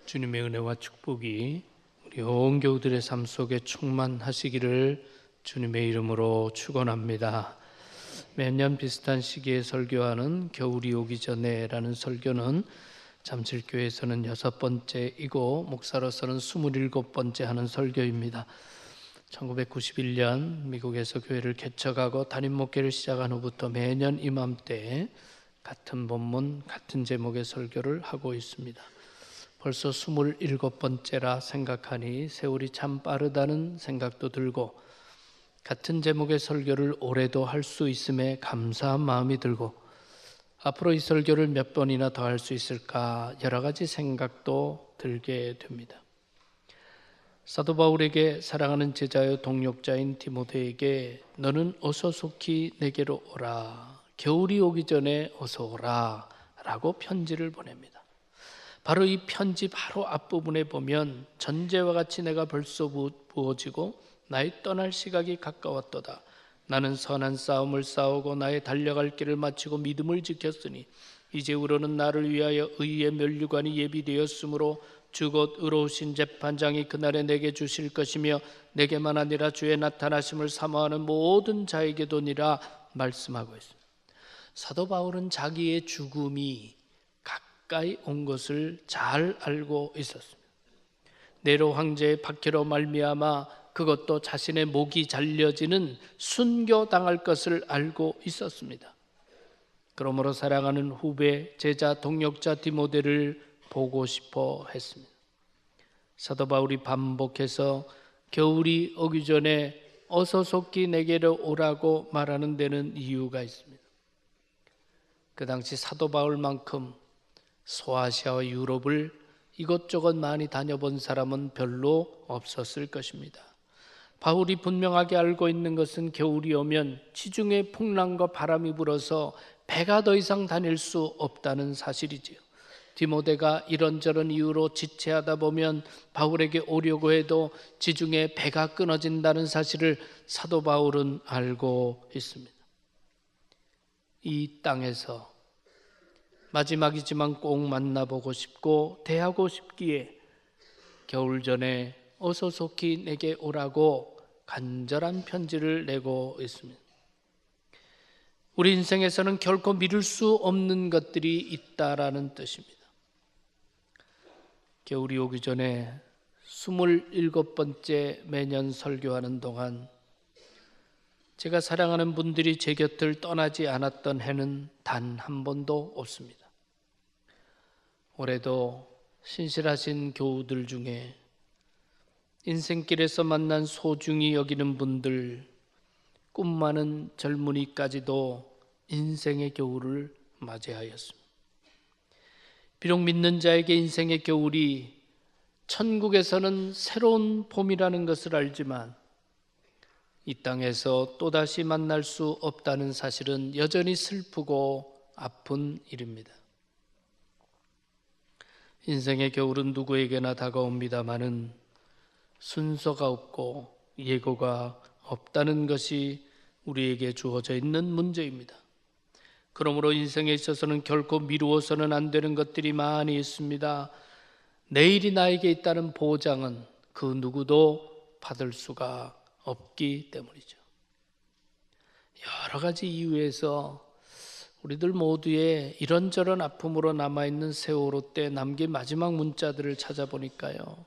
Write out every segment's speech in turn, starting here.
주님의 은혜와 축복이 우리 온 교우들의 삶 속에 충만하시기를 주님의 이름으로 축원합니다. 매년 비슷한 시기에 설교하는 겨울이 오기 전에라는 설교는 잠실교회에서는 6번째이고 목사로서는 27번째 하는 설교입니다. 1991년 미국에서 교회를 개척하고 담임 목회를 시작한 후부터 매년 이맘때 같은 본문, 같은 제목의 설교를 하고 있습니다. 벌써 27번째라 생각하니 세월이 참 빠르다는 생각도 들고 같은 제목의 설교를 올해도 할 수 있음에 감사한 마음이 들고 앞으로 이 설교를 몇 번이나 더 할 수 있을까 여러 가지 생각도 들게 됩니다. 사도 바울에게 사랑하는 제자여 동역자인 디모데에게 너는 어서 속히 내게로 오라, 겨울이 오기 전에 어서 오라 라고 편지를 보냅니다. 바로 이 편지 바로 앞부분에 보면 전제와 같이 내가 벌써 부어지고 나의 떠날 시각이 가까웠도다. 나는 선한 싸움을 싸우고 나의 달려갈 길을 마치고 믿음을 지켰으니 이제후로는 나를 위하여 의의 면류관이 예비되었으므로 주 곧 의로우신 재판장이 그날에 내게 주실 것이며 내게만 아니라 주의 나타나심을 사모하는 모든 자에게도니라 말씀하고 있습니다. 사도 바울은 자기의 죽음이 가까이 온 것을 잘 알고 있었습니다. 네로 황제의 박해로 말미암아 그것도 자신의 목이 잘려지는 순교당할 것을 알고 있었습니다. 그러므로 사랑하는 후배, 제자, 동역자 디모데를 보고 싶어 했습니다. 사도 바울이 반복해서 겨울이 오기 전에 어서 속히 내게로 오라고 말하는 데는 이유가 있습니다. 그 당시 사도 바울만큼 소아시아와 유럽을 이것저것 많이 다녀본 사람은 별로 없었을 것입니다. 바울이 분명하게 알고 있는 것은 겨울이 오면 지중해 풍랑과 바람이 불어서 배가 더 이상 다닐 수 없다는 사실이지요. 디모데가 이런저런 이유로 지체하다 보면 바울에게 오려고 해도 지중해 배가 끊어진다는 사실을 사도 바울은 알고 있습니다. 이 땅에서 마지막이지만 꼭 만나보고 싶고 대하고 싶기에 겨울 전에 어서 속히 내게 오라고 간절한 편지를 내고 있습니다. 우리 인생에서는 결코 미룰 수 없는 것들이 있다라는 뜻입니다. 겨울이 오기 전에 27번째 매년 설교하는 동안 제가 사랑하는 분들이 제 곁을 떠나지 않았던 해는 단 한 번도 없습니다. 올해도 신실하신 교우들 중에 인생길에서 만난 소중히 여기는 분들, 꿈 많은 젊은이까지도 인생의 겨울을 맞이하였습니다. 비록 믿는 자에게 인생의 겨울이 천국에서는 새로운 봄이라는 것을 알지만 이 땅에서 또다시 만날 수 없다는 사실은 여전히 슬프고 아픈 일입니다. 인생의 겨울은 누구에게나 다가옵니다마는 순서가 없고 예고가 없다는 것이 우리에게 주어져 있는 문제입니다. 그러므로 인생에 있어서는 결코 미루어서는 안 되는 것들이 많이 있습니다. 내일이 나에게 있다는 보장은 그 누구도 받을 수가 없기 때문이죠. 여러 가지 이유에서 우리들 모두의 이런저런 아픔으로 남아있는 세월호 때 남긴 마지막 문자들을 찾아보니까요,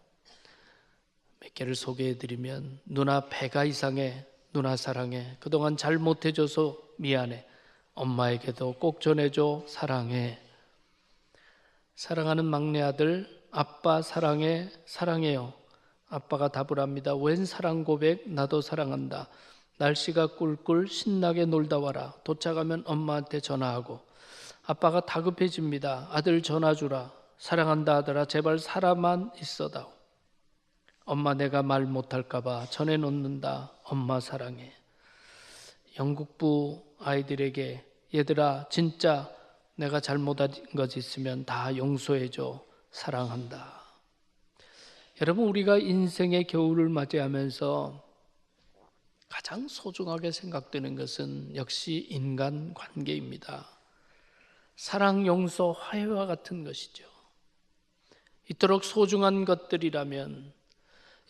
몇 개를 소개해드리면 누나 배가 이상해, 누나 사랑해, 그동안 잘못해줘서 미안해, 엄마에게도 꼭 전해줘, 사랑해. 사랑하는 막내 아들, 아빠 사랑해, 사랑해요. 아빠가 답을 합니다. 웬 사랑 고백, 나도 사랑한다. 날씨가 꿀꿀 신나게 놀다 와라. 도착하면 엄마한테 전화하고. 아빠가 다급해집니다. 아들 전화 주라. 사랑한다 아들아, 제발 살아만 있어다오. 엄마 내가 말 못할까 봐 전해놓는다. 엄마 사랑해. 영국부 아이들에게 얘들아 진짜 내가 잘못한 것 있으면 다 용서해줘. 사랑한다. 여러분, 우리가 인생의 겨울을 맞이하면서 가장 소중하게 생각되는 것은 역시 인간 관계입니다. 사랑, 용서, 화해와 같은 것이죠. 이토록 소중한 것들이라면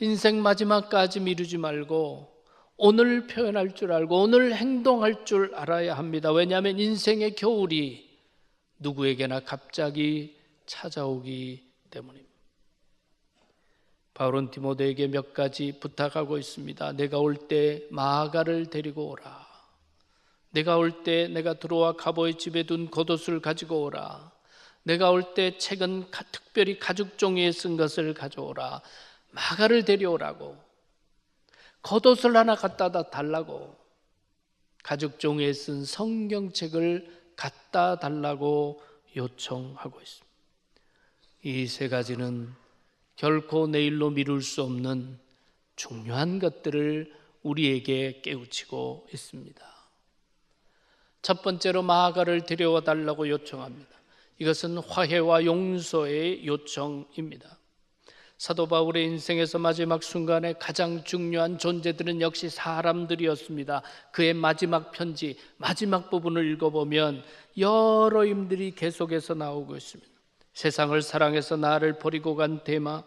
인생 마지막까지 미루지 말고 오늘 표현할 줄 알고 오늘 행동할 줄 알아야 합니다. 왜냐하면 인생의 겨울이 누구에게나 갑자기 찾아오기 때문입니다. 바울은 디모데에게 몇 가지 부탁하고 있습니다. 내가 올 때 마아가를 데리고 오라. 내가 올 때 내가 들어와 가보의 집에 둔 겉옷을 가지고 오라. 내가 올 때 책은 특별히 가죽 종이에 쓴 것을 가져오라. 마가를 데려오라고, 겉옷을 하나 갖다 달라고, 가죽 종이에 쓴 성경책을 갖다 달라고 요청하고 있습니다. 이 세 가지는 결코 내일로 미룰 수 없는 중요한 것들을 우리에게 깨우치고 있습니다. 첫 번째로 마가를 데려와 달라고 요청합니다. 이것은 화해와 용서의 요청입니다. 사도 바울의 인생에서 마지막 순간에 가장 중요한 존재들은 역시 사람들이었습니다. 그의 마지막 편지, 마지막 부분을 읽어보면 여러 인물들이 계속해서 나오고 있습니다. 세상을 사랑해서 나를 버리고 간 데마,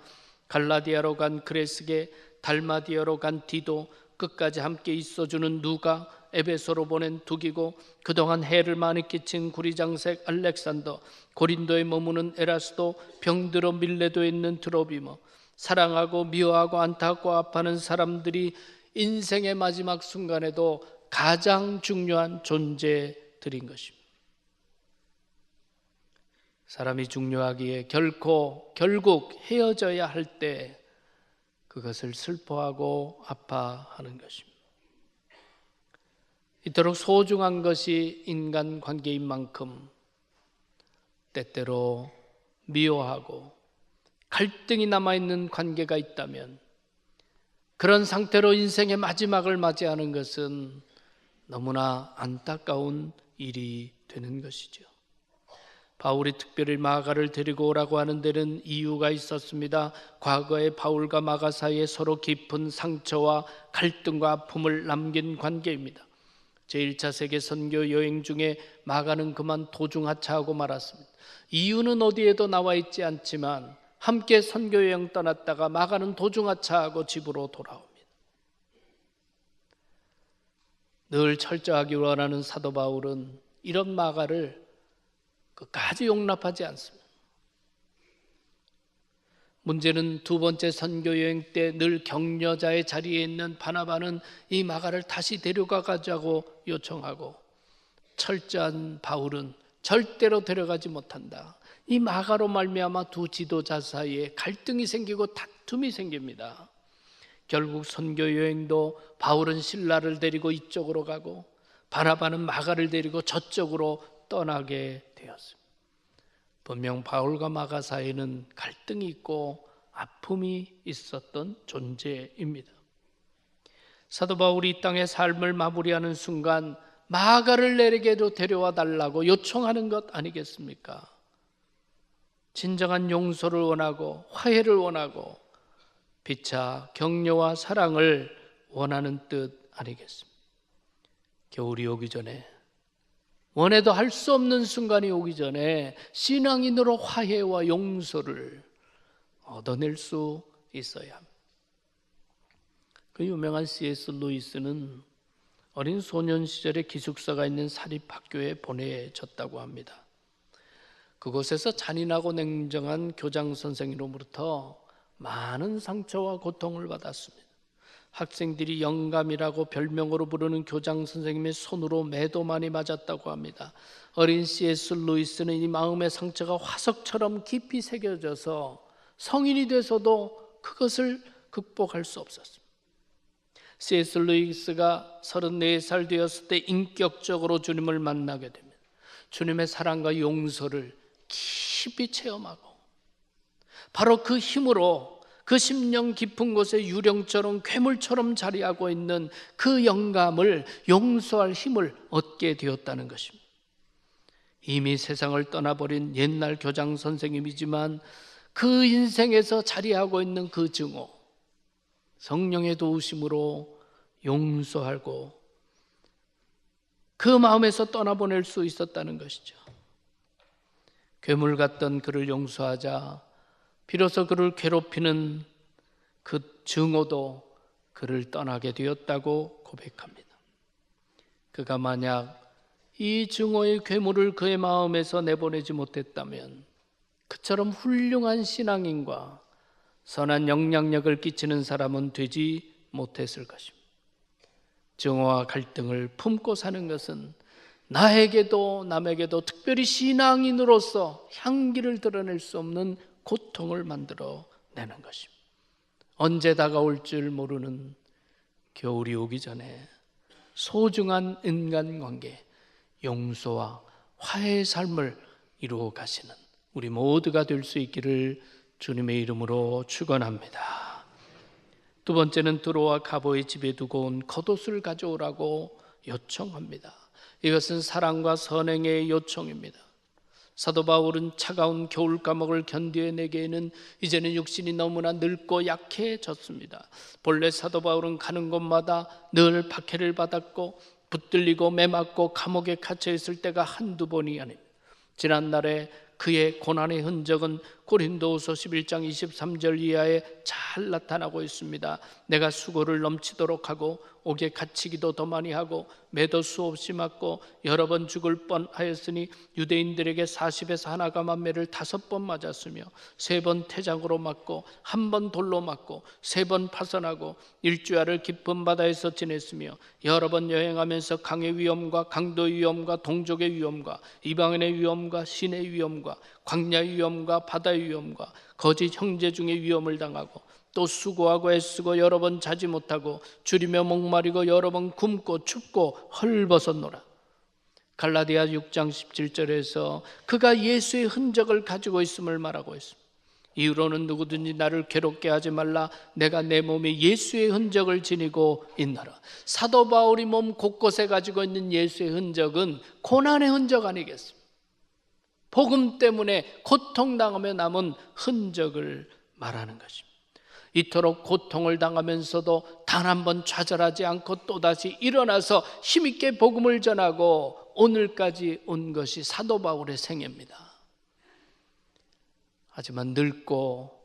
갈라디아로 간 그레스게, 달마디아로 간 디도, 끝까지 함께 있어주는 누가, 에베소로 보낸 두기고, 그동안 해를 많이 끼친 구리장색 알렉산더, 고린도에 머무는 에라스도, 병들어 밀레도에 있는 드로비머, 사랑하고 미워하고 안타깝고 아파하는 사람들이 인생의 마지막 순간에도 가장 중요한 존재들인 것입니다. 사람이 중요하기에 결국 헤어져야 할 때 그것을 슬퍼하고 아파하는 것입니다. 이토록 소중한 것이 인간 관계인 만큼 때때로 미워하고 갈등이 남아있는 관계가 있다면 그런 상태로 인생의 마지막을 맞이하는 것은 너무나 안타까운 일이 되는 것이죠. 바울이 특별히 마가를 데리고 오라고 하는 데는 이유가 있었습니다. 과거에 바울과 마가 사이에 서로 깊은 상처와 갈등과 아픔을 남긴 관계입니다. 제1차 세계 선교 여행 중에 마가는 그만 도중 하차하고 말았습니다. 이유는 어디에도 나와 있지 않지만 함께 선교 여행 떠났다가 마가는 도중 하차하고 집으로 돌아옵니다. 늘 철저하기 원하는 사도 바울은 이런 마가를 끝까지 용납하지 않습니다. 문제는 두 번째 선교여행 때 늘 격려자의 자리에 있는 바나바는 이 마가를 다시 데려가 가자고 요청하고, 철저한 바울은 절대로 데려가지 못한다. 이 마가로 말미암아 두 지도자 사이에 갈등이 생기고 다툼이 생깁니다. 결국 선교여행도 바울은 실라를 데리고 이쪽으로 가고 바나바는 마가를 데리고 저쪽으로 떠나게 되었습니다. 분명 바울과 마가 사이에는 갈등이 있고 아픔이 있었던 존재입니다. 사도 바울이 이 땅의 삶을 마무리하는 순간 마가를 내게도 데려와 달라고 요청하는 것 아니겠습니까? 진정한 용서를 원하고 화해를 원하고 피차 격려와 사랑을 원하는 뜻 아니겠습니까? 겨울이 오기 전에, 원해도 할 수 없는 순간이 오기 전에 신앙인으로 화해와 용서를 얻어낼 수 있어야 합니다. 그 유명한 C.S. 루이스는 어린 소년 시절에 기숙사가 있는 사립학교에 보내졌다고 합니다. 그곳에서 잔인하고 냉정한 교장 선생님으로부터 많은 상처와 고통을 받았습니다. 학생들이 영감이라고 별명으로 부르는 교장 선생님의 손으로 매도 많이 맞았다고 합니다. 어린 C.S. 루이스는 이 마음의 상처가 화석처럼 깊이 새겨져서 성인이 돼서도 그것을 극복할 수 없었습니다. C.S. 루이스가 34살 되었을 때 인격적으로 주님을 만나게 됩니다. 주님의 사랑과 용서를 깊이 체험하고 바로 그 힘으로 그 심령 깊은 곳에 유령처럼 괴물처럼 자리하고 있는 그 영감을 용서할 힘을 얻게 되었다는 것입니다. 이미 세상을 떠나버린 옛날 교장 선생님이지만 그 인생에서 자리하고 있는 그 증오, 성령의 도우심으로 용서하고 그 마음에서 떠나보낼 수 있었다는 것이죠. 괴물 같던 그를 용서하자 비로소 그를 괴롭히는 그 증오도 그를 떠나게 되었다고 고백합니다. 그가 만약 이 증오의 괴물을 그의 마음에서 내보내지 못했다면 그처럼 훌륭한 신앙인과 선한 영향력을 끼치는 사람은 되지 못했을 것입니다. 증오와 갈등을 품고 사는 것은 나에게도 남에게도 특별히 신앙인으로서 향기를 드러낼 수 없는 고통을 만들어 내는 것입니다. 언제 다가올 줄 모르는 겨울이 오기 전에 소중한 인간관계, 용서와 화해의 삶을 이루어 가시는 우리 모두가 될 수 있기를 주님의 이름으로 축원합니다. 두 번째는 드로아 가보의 집에 두고 온 겉옷을 가져오라고 요청합니다. 이것은 사랑과 선행의 요청입니다. 사도 바울은 차가운 겨울 감옥을 견뎌내기에는 이제는 육신이 너무나 늙고 약해졌습니다. 본래 사도 바울은 가는 곳마다 늘 박해를 받았고 붙들리고 매맞고 감옥에 갇혀 있을 때가 한두 번이 아닙니다. 지난날에 그의 고난의 흔적은 고린도후서 11장 23절 이하에 잘 나타나고 있습니다. 내가 수고를 넘치도록 하고 옥에 갇히기도 더 많이 하고 매도 수없이 맞고 여러 번 죽을 뻔하였으니 유대인들에게 40에서 하나가 만매를 5번 맞았으며 3번 태장으로 맞고 1번 돌로 맞고 3번 파선하고 일주야를 깊은 바다에서 지냈으며 여러 번 여행하면서 강의 위험과 강도의 위험과 동족의 위험과 이방인의 위험과 신의 위험과 광야의 위험과 바다의 위험과 거짓 형제 중에 위험을 당하고 또 수고하고 애쓰고 여러 번 자지 못하고 줄이며 목마르고 여러 번 굶고 춥고 헐벗었노라. 갈라디아 6장 17절에서 그가 예수의 흔적을 가지고 있음을 말하고 있습니다. 이후로는 누구든지 나를 괴롭게 하지 말라. 내가 내 몸에 예수의 흔적을 지니고 있노라. 사도 바울이 몸 곳곳에 가지고 있는 예수의 흔적은 고난의 흔적 아니겠습니까? 복음 때문에 고통당하며 남은 흔적을 말하는 것입니다. 이토록 고통을 당하면서도 단 한 번 좌절하지 않고 또다시 일어나서 힘있게 복음을 전하고 오늘까지 온 것이 사도 바울의 생애입니다. 하지만 늙고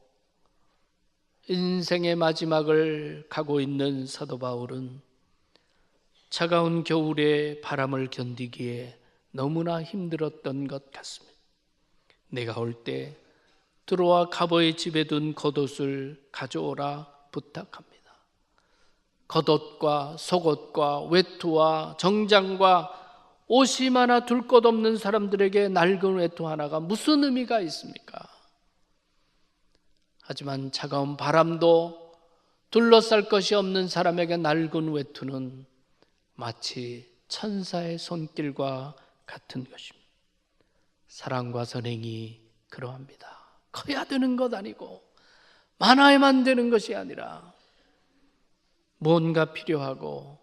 인생의 마지막을 가고 있는 사도 바울은 차가운 겨울의 바람을 견디기에 너무나 힘들었던 것 같습니다. 내가 올 때 드로아 가버의 집에 둔 겉옷을 가져오라 부탁합니다. 겉옷과 속옷과 외투와 정장과 옷이 많아 둘 것 없는 사람들에게 낡은 외투 하나가 무슨 의미가 있습니까? 하지만 차가운 바람도 둘러쌀 것이 없는 사람에게 낡은 외투는 마치 천사의 손길과 같은 것입니다. 사랑과 선행이 그러합니다. 커야 되는 것 아니고 많아야만 되는 것이 아니라 무언가 필요하고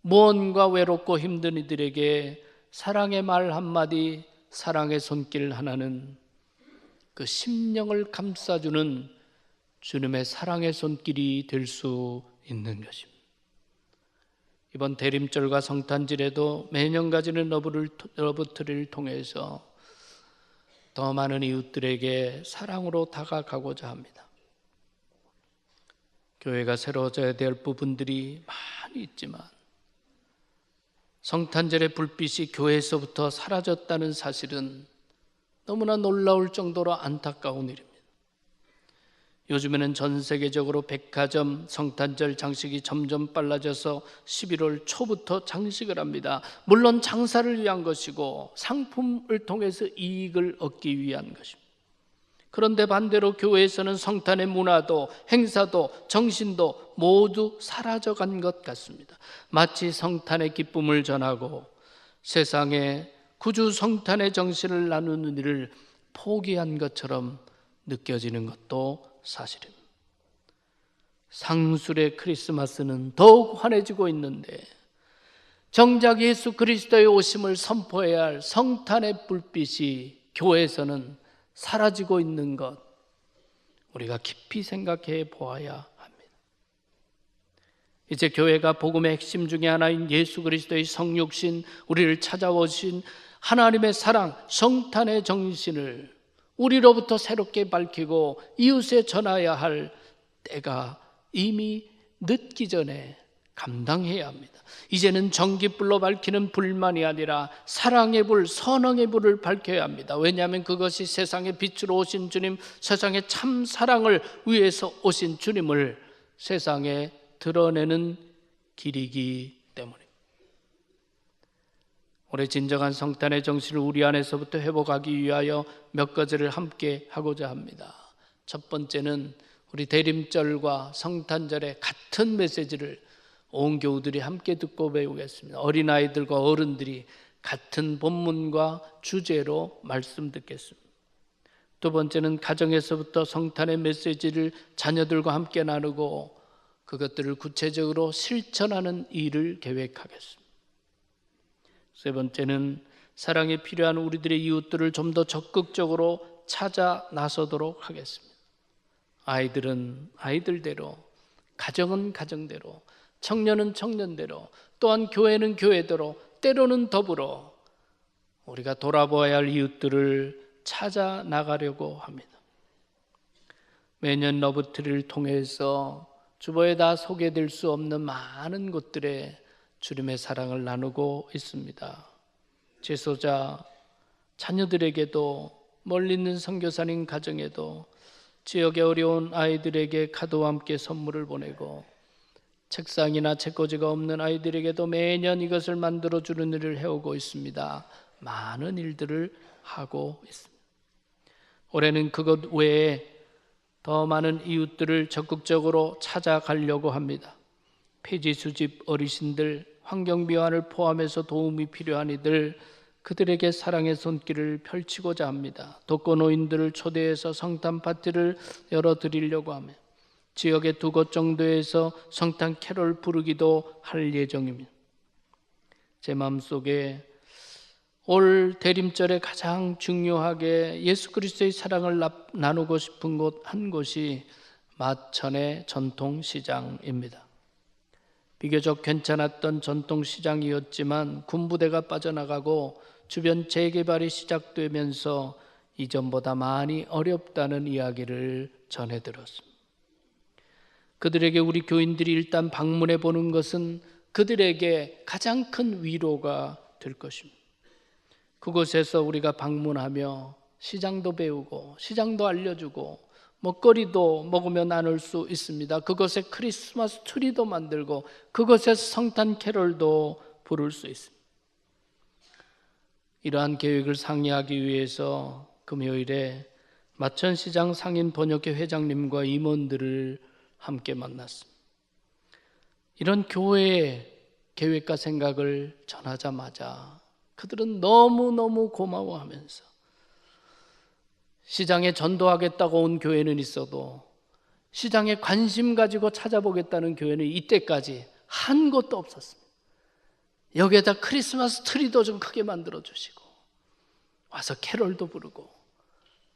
무언가 외롭고 힘든 이들에게 사랑의 말 한마디, 사랑의 손길 하나는 그 심령을 감싸주는 주님의 사랑의 손길이 될 수 있는 것입니다. 이번 대림절과 성탄절에도 매년 가지는 러브트리를 통해서 더 많은 이웃들에게 사랑으로 다가가고자 합니다. 교회가 새로워져야 될 부분들이 많이 있지만 성탄절의 불빛이 교회에서부터 사라졌다는 사실은 너무나 놀라울 정도로 안타까운 일입니다. 요즘에는 전 세계적으로 백화점 성탄절 장식이 점점 빨라져서 11월 초부터 장식을 합니다. 물론 장사를 위한 것이고 상품을 통해서 이익을 얻기 위한 것입니다. 그런데 반대로 교회에서는 성탄의 문화도 행사도 정신도 모두 사라져간 것 같습니다. 마치 성탄의 기쁨을 전하고 세상에 구주 성탄의 정신을 나누는 일을 포기한 것처럼 느껴지는 것도 사실입니다. 상술의 크리스마스는 더욱 환해지고 있는데 정작 예수 그리스도의 오심을 선포해야 할 성탄의 불빛이 교회에서는 사라지고 있는 것, 우리가 깊이 생각해 보아야 합니다. 이제 교회가 복음의 핵심 중에 하나인 예수 그리스도의 성육신, 우리를 찾아오신 하나님의 사랑, 성탄의 정신을 우리로부터 새롭게 밝히고 이웃에 전해야 할 때가 이미 늦기 전에 감당해야 합니다. 이제는 전깃불로 밝히는 불만이 아니라 사랑의 불, 선왕의 불을 밝혀야 합니다. 왜냐하면 그것이 세상의 빛으로 오신 주님, 세상의 참 사랑을 위해서 오신 주님을 세상에 드러내는 길이기 때문입니다. 올해 진정한 성탄의 정신을 우리 안에서부터 회복하기 위하여 몇 가지를 함께 하고자 합니다. 첫 번째는 우리 대림절과 성탄절의 같은 메시지를 온 교우들이 함께 듣고 배우겠습니다. 어린아이들과 어른들이 같은 본문과 주제로 말씀 듣겠습니다. 두 번째는 가정에서부터 성탄의 메시지를 자녀들과 함께 나누고 그것들을 구체적으로 실천하는 일을 계획하겠습니다. 세 번째는 사랑이 필요한 우리들의 이웃들을 좀 더 적극적으로 찾아 나서도록 하겠습니다. 아이들은 아이들대로, 가정은 가정대로, 청년은 청년대로, 또한 교회는 교회대로, 때로는 더불어 우리가 돌아보아야 할 이웃들을 찾아 나가려고 합니다. 매년 러브트리를 통해서 주보에 다 소개될 수 없는 많은 곳들에 주님의 사랑을 나누고 있습니다. 제소자 자녀들에게도, 멀리 있는 선교사님 가정에도, 지역의 어려운 아이들에게 카드와 함께 선물을 보내고, 책상이나 책꽂이가 없는 아이들에게도 매년 이것을 만들어주는 일을 해오고 있습니다. 많은 일들을 하고 있습니다. 올해는 그것 외에 더 많은 이웃들을 적극적으로 찾아가려고 합니다. 폐지 수집 어르신들, 환경미화를 포함해서 도움이 필요한 이들, 그들에게 사랑의 손길을 펼치고자 합니다. 독거노인들을 초대해서 성탄 파티를 열어드리려고 하며 지역의 2곳 정도에서 성탄 캐롤 부르기도 할 예정입니다. 제 마음속에 올 대림절에 가장 중요하게 예수 그리스도의 사랑을 나누고 싶은 곳 한 곳이 마천의 전통시장입니다. 비교적 괜찮았던 전통시장이었지만 군부대가 빠져나가고 주변 재개발이 시작되면서 이전보다 많이 어렵다는 이야기를 전해들었습니다. 그들에게 우리 교인들이 일단 방문해 보는 것은 그들에게 가장 큰 위로가 될 것입니다. 그곳에서 우리가 방문하며 시장도 배우고 시장도 알려주고 먹거리도 먹으며 나눌 수 있습니다. 그곳에 크리스마스 트리도 만들고 그곳에서 성탄 캐롤도 부를 수 있습니다. 이러한 계획을 상의하기 위해서 금요일에 마천시장 상인 번역회 회장님과 임원들을 함께 만났습니다. 이런 교회의 계획과 생각을 전하자마자 그들은 너무너무 고마워하면서 시장에 전도하겠다고 온 교회는 있어도 시장에 관심 가지고 찾아보겠다는 교회는 이때까지 한 곳도 없었습니다. 여기에다 크리스마스 트리도 좀 크게 만들어 주시고 와서 캐롤도 부르고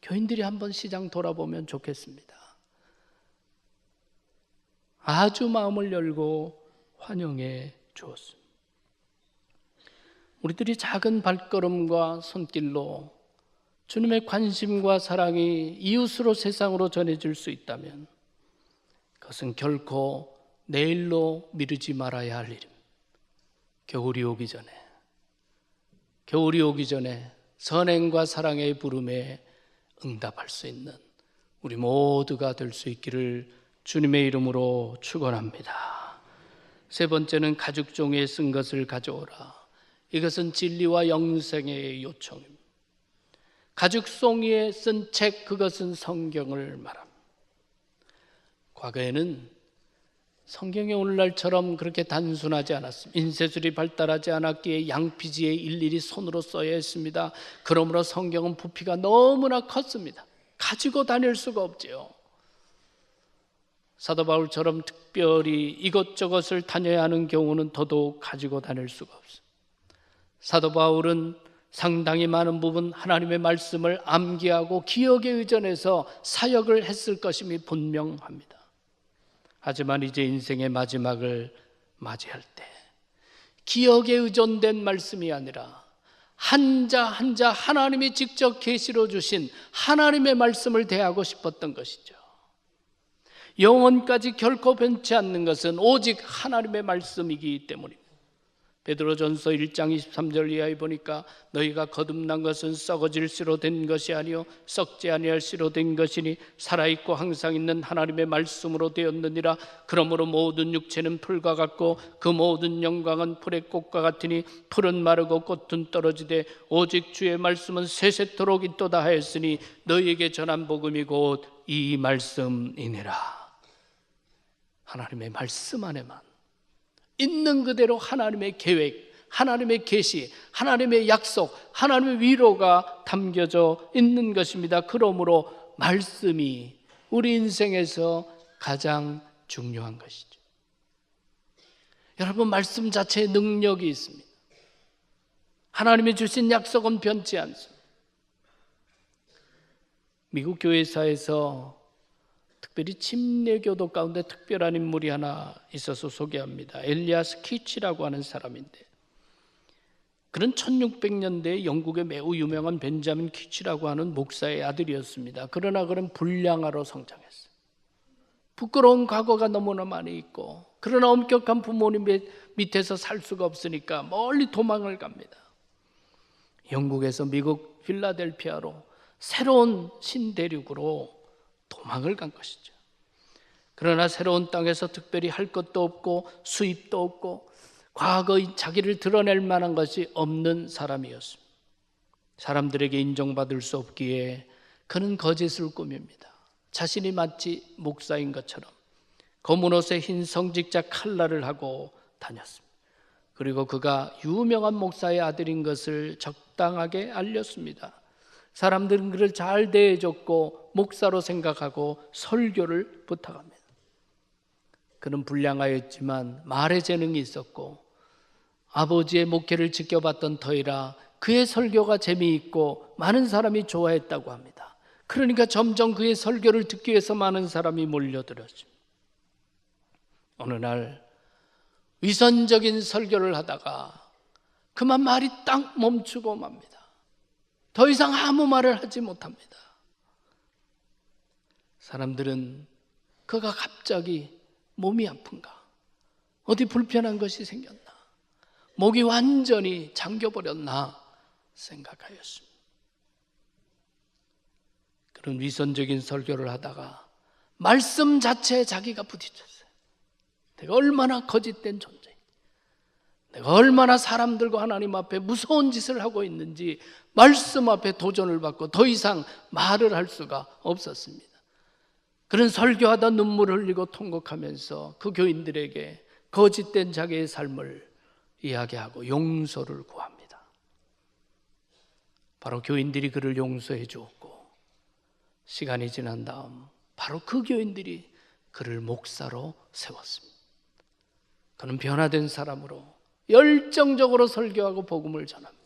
교인들이 한번 시장 돌아보면 좋겠습니다. 아주 마음을 열고 환영해 주었습니다. 우리들이 작은 발걸음과 손길로 주님의 관심과 사랑이 이웃으로 세상으로 전해질 수 있다면 그것은 결코 내일로 미루지 말아야 할 일입니다. 겨울이 오기 전에 선행과 사랑의 부름에 응답할 수 있는 우리 모두가 될 수 있기를 주님의 이름으로 축원합니다. 세 번째는 가죽종이에 쓴 것을 가져오라. 이것은 진리와 영생의 요청입니다. 가죽송이에 쓴 책, 그것은 성경을 말합니다. 과거에는 성경이 오늘날처럼 그렇게 단순하지 않았습니다. 인쇄술이 발달하지 않았기에 양피지에 일일이 손으로 써야 했습니다. 그러므로 성경은 부피가 너무나 컸습니다. 가지고 다닐 수가 없지요. 사도 바울처럼 특별히 이것저것을 다녀야 하는 경우는 더더욱 가지고 다닐 수가 없습니다. 사도 바울은 상당히 많은 부분 하나님의 말씀을 암기하고 기억에 의존해서 사역을 했을 것임이 분명합니다. 하지만 이제 인생의 마지막을 맞이할 때 기억에 의존된 말씀이 아니라 한 자 한 자 하나님이 직접 계시로 주신 하나님의 말씀을 대하고 싶었던 것이죠. 영원까지 결코 변치 않는 것은 오직 하나님의 말씀이기 때문입니다. 베드로전서 1장 23절 이하에 보니까 너희가 거듭난 것은 썩어질 씨로 된 것이 아니요 썩지 아니할 씨로 된 것이니 살아있고 항상 있는 하나님의 말씀으로 되었느니라. 그러므로 모든 육체는 풀과 같고 그 모든 영광은 풀의 꽃과 같으니 풀은 마르고 꽃은 떨어지되 오직 주의 말씀은 세세토록 있도다 하였으니 너희에게 전한 복음이 곧 이 말씀이니라. 하나님의 말씀 안에만 있는 그대로 하나님의 계획, 하나님의 계시, 하나님의 약속, 하나님의 위로가 담겨져 있는 것입니다. 그러므로 말씀이 우리 인생에서 가장 중요한 것이죠. 여러분, 말씀 자체에 능력이 있습니다. 하나님이 주신 약속은 변치 않습니다. 미국 교회사에서 특별히 침례교도 가운데 특별한 인물이 하나 있어서 소개합니다. 엘리아스 키치라고 하는 사람인데, 그는 1600년대에 영국의 매우 유명한 벤자민 키치라고 하는 목사의 아들이었습니다. 그러나 그는 불량아로 성장했어요. 부끄러운 과거가 너무나 많이 있고, 그러나 엄격한 부모님 밑에서 살 수가 없으니까 멀리 도망을 갑니다. 영국에서 미국 필라델피아로 새로운 신대륙으로 도망을 간 것이죠. 그러나 새로운 땅에서 특별히 할 것도 없고 수입도 없고 과거의 자기를 드러낼 만한 것이 없는 사람이었습니다. 사람들에게 인정받을 수 없기에 그는 거짓을 꾸밉니다. 자신이 마치 목사인 것처럼 검은 옷에 흰 성직자 칼라를 하고 다녔습니다. 그리고 그가 유명한 목사의 아들인 것을 적당하게 알렸습니다. 사람들은 그를 잘 대해줬고 목사로 생각하고 설교를 부탁합니다. 그는 불량하였지만 말의 재능이 있었고 아버지의 목회를 지켜봤던 터이라 그의 설교가 재미있고 많은 사람이 좋아했다고 합니다. 그러니까 점점 그의 설교를 듣기 위해서 많은 사람이 몰려들었습니다. 어느 날 위선적인 설교를 하다가 그만 말이 딱 멈추고 맙니다. 더 이상 아무 말을 하지 못합니다. 사람들은 그가 갑자기 몸이 아픈가? 어디 불편한 것이 생겼나? 목이 완전히 잠겨버렸나? 생각하였습니다. 그런 위선적인 설교를 하다가 말씀 자체에 자기가 부딪혔어요. 내가 얼마나 거짓된 존재, 내가 얼마나 사람들과 하나님 앞에 무서운 짓을 하고 있는지 말씀 앞에 도전을 받고 더 이상 말을 할 수가 없었습니다. 그런 설교하다 눈물을 흘리고 통곡하면서 그 교인들에게 거짓된 자기의 삶을 이야기하고 용서를 구합니다. 바로 교인들이 그를 용서해 주었고, 시간이 지난 다음 바로 그 교인들이 그를 목사로 세웠습니다. 그는 변화된 사람으로 열정적으로 설교하고 복음을 전합니다.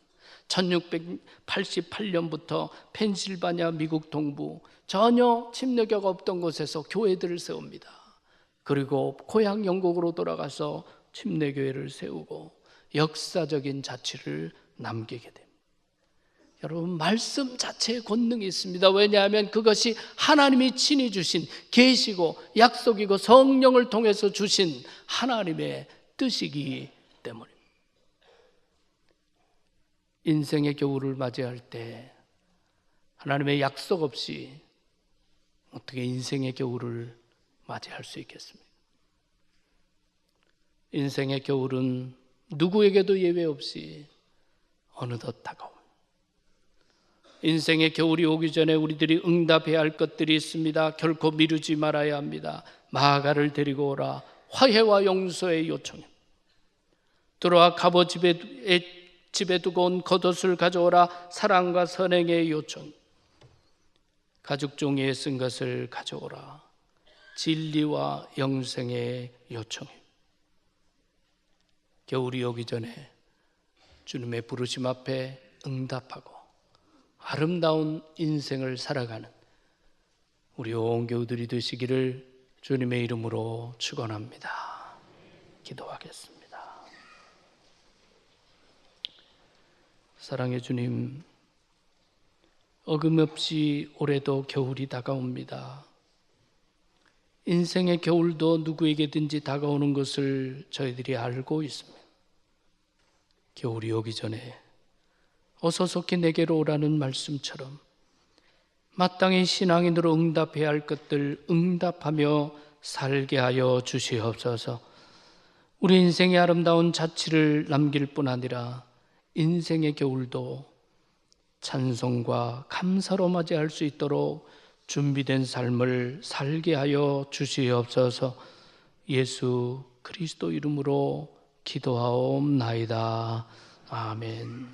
1688년부터 펜실바니아 미국 동부 전혀 침례교가 없던 곳에서 교회들을 세웁니다. 그리고 고향 영국으로 돌아가서 침례교회를 세우고 역사적인 자취를 남기게 됩니다. 여러분, 말씀 자체에 권능이 있습니다. 왜냐하면 그것이 하나님이 친히 주신 계시고 약속이고 성령을 통해서 주신 하나님의 뜻이기 때문입니다. 인생의 겨울을 맞이할 때 하나님의 약속 없이 어떻게 인생의 겨울을 맞이할 수 있겠습니까? 인생의 겨울은 누구에게도 예외 없이 어느덧 다가옵니다. 인생의 겨울이 오기 전에 우리들이 응답해야 할 것들이 있습니다. 결코 미루지 말아야 합니다. 마가를 데리고 오라. 화해와 용서의 요청입니다. 들어와 갑오 집에 두고 온 겉옷을 가져오라. 사랑과 선행의 요청. 가죽 종이에 쓴 것을 가져오라. 진리와 영생의 요청입니다. 겨울이 오기 전에 주님의 부르심 앞에 응답하고 아름다운 인생을 살아가는 우리 온 교우들이 되시기를 주님의 이름으로 축원합니다. 기도하겠습니다. 사랑의 주님, 어김없이 올해도 겨울이 다가옵니다. 인생의 겨울도 누구에게든지 다가오는 것을 저희들이 알고 있습니다. 겨울이 오기 전에 어서 속히 내게로 오라는 말씀처럼 마땅히 신앙인으로 응답해야 할 것들 응답하며 살게 하여 주시옵소서. 우리 인생의 아름다운 자취를 남길 뿐 아니라 인생의 겨울도 찬송과 감사로 맞이할 수 있도록 준비된 삶을 살게 하여 주시옵소서. 예수 그리스도 이름으로 기도하옵나이다. 아멘.